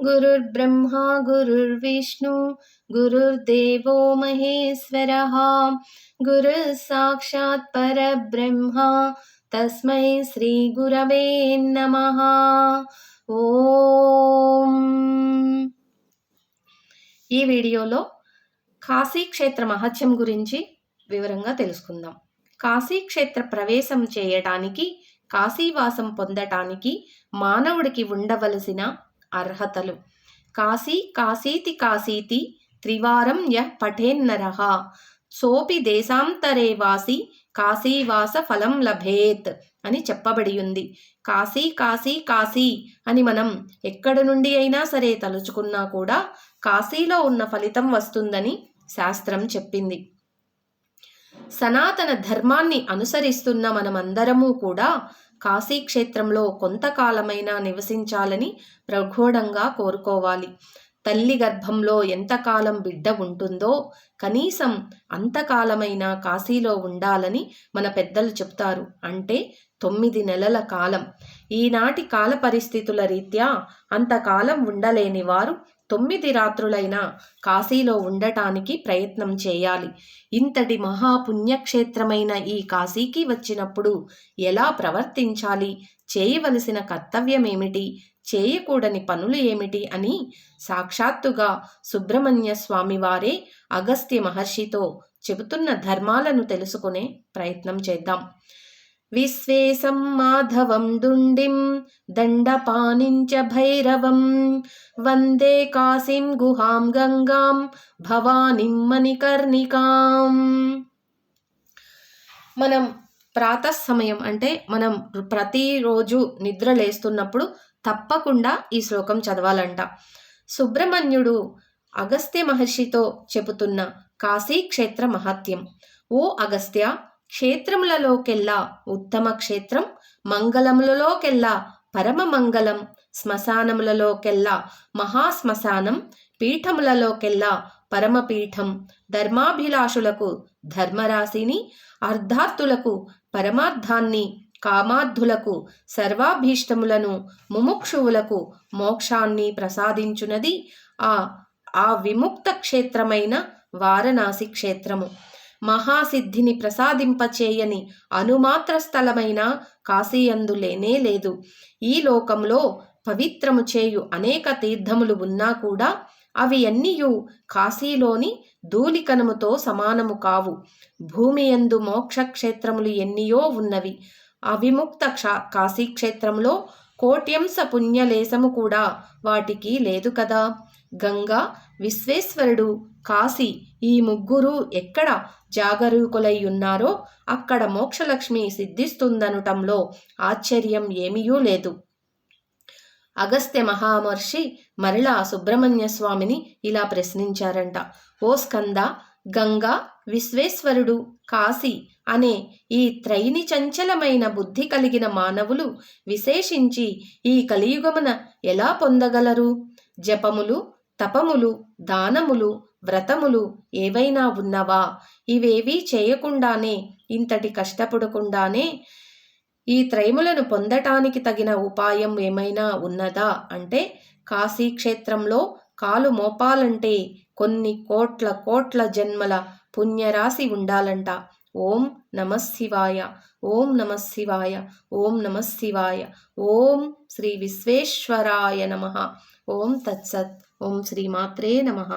గురుర్బ్రహ్మా గురుర్విష్ణు గురుర్దేవో మహేశ్వరః గురుః సాక్షాత్ పరబ్రహ్మ తస్మై శ్రీ గురవే నమః. ఓం. ఈ వీడియోలో కాశీక్షేత్ర మహత్యం గురించి వివరంగా తెలుసుకుందాం. కాశీక్షేత్ర ప్రవేశం చేయటానికి, కాశీవాసం పొందటానికి మానవుడికి ఉండవలసిన అర్హతలు. కాశీ కాశీతి కాశీతి త్రివారం యః పఠేన్నరః సోపి దేశాంతరే వాసి కాశీవాస ఫలం లభేత్ అని చెప్పబడి ఉంది. కాశీ కాశీ కాశీ అని మనం ఎక్కడి నుండి అయినా సరే తలుచుకున్నా కూడా కాశీలో ఉన్న ఫలితం వస్తుందని శాస్త్రం చెప్పింది. సనాతన ధర్మాన్ని అనుసరిస్తున్న మనమందరము కూడా కాశీక్షేత్రంలో కొంతకాలమైనా నివసించాలని ప్రఘోడంగా కోరుకోవాలి. తల్లి గర్భంలో ఎంతకాలం బిడ్డ ఉంటుందో కనీసం అంతకాలమైనా కాశీలో ఉండాలని మన పెద్దలు చెప్తారు. అంటే 9 నెలల కాలం. ఈనాటి కాల పరిస్థితుల రీత్యా అంతకాలం ఉండలేని వారు 9 రాత్రులైనా కాశీలో ఉండటానికి ప్రయత్నం చేయాలి. ఇంతటి మహాపుణ్యక్షేత్రమైన ఈ కాశీకి వచ్చినప్పుడు ఎలా ప్రవర్తించాలి, చేయవలసిన కర్తవ్యమేమిటి, చేయకూడని పనులు ఏమిటి అని సాక్షాత్తుగా సుబ్రహ్మణ్య స్వామి వారే అగస్త్య మహర్షితో చెబుతున్న ధర్మాలను తెలుసుకునే ప్రయత్నం చేద్దాం. విశ్వేశం మాధవం దుండిం దండపానించ భైరవం వందే కాశీం గుహాం గంగాం భవానిం మణికర్ణికాం. మనం ప్రాతఃసమయం అంటే మనం ప్రతిరోజు నిద్ర లేస్తున్నప్పుడు తప్పకుండా ఈ శ్లోకం చదవాలంట. సుబ్రహ్మణ్యుడు అగస్త్య మహర్షితో చెబుతున్న కాశీక్షేత్ర మహత్యం. ఓ అగస్త్య, క్షేత్రములలోకెల్లా ఉత్తమ క్షేత్రం, మంగళములలోకెల్లా పరమ మంగళం, శ్మశానములలోకెల్లా మహాశ్మశానం, పీఠములలోకెల్లా పరమపీఠం, ధర్మాభిలాషులకు ధర్మరాశిని, అర్ధార్థులకు పరమార్థాన్ని, కామార్థులకు సర్వాభీష్టములను, ముముక్షువులకు మోక్షాన్ని ప్రసాదించునది ఆ విముక్త క్షేత్రమైన వారణాసి క్షేత్రము. మహాసిద్ధిని ప్రసాదింపచేయని అనుమాత్ర స్థలమైన కాశీయందు లేనే లేదు. ఈ లోకంలో పవిత్రము చేయు అనేక తీర్థములు ఉన్నా కూడా అవి అన్నియు కాశీలోని ధూళికణముతో సమానము కావు. భూమియందు మోక్షక్షేత్రములు ఎన్నియో ఉన్నవి. అవిముక్త కాశీక్షేత్రంలో కోట్యంశ పుణ్యలేశము కూడా వాటికి లేదు కదా. గంగా, విశ్వేశ్వరుడు, కాశీ ఈ ముగ్గురు ఎక్కడ జాగరూకులై ఉన్నారో అక్కడ మోక్షలక్ష్మి సిద్ధిస్తుందనుటంలో ఆశ్చర్యం ఏమీయూ లేదు. అగస్త్య మహామహర్షి మరలా సుబ్రహ్మణ్య స్వామిని ఇలా ప్రశ్నించారంట. ఓ స్కంద, గంగా, విశ్వేశ్వరుడు, కాశీ అనే ఈ త్రైని చంచలమైన బుద్ధి కలిగిన మానవులు విశేషించి ఈ కలియుగమున ఎలా పొందగలరు? జపములు, తపములు, దానములు, వ్రతములు ఏవైనా ఉన్నవా? ఇవేవీ చేయకుండానే, ఇంతటి కష్టపడకుండానే ఈ త్రైములను పొందటానికి తగిన ఉపాయం ఏమైనా ఉన్నదా అంటే కాశీక్షేత్రంలో కాలు మోపాలంటే కొన్ని కోట్ల కోట్ల జన్మల పుణ్యరాశి ఉండాలంట. ఓం నమః శివాయ, ఓం నమః శివాయ, ఓం నమః శివాయ, ఓం శ్రీ విశ్వేశ్వరాయ నమః. ఓం తత్సత్. ఓం శ్రీమాత్రే నమః.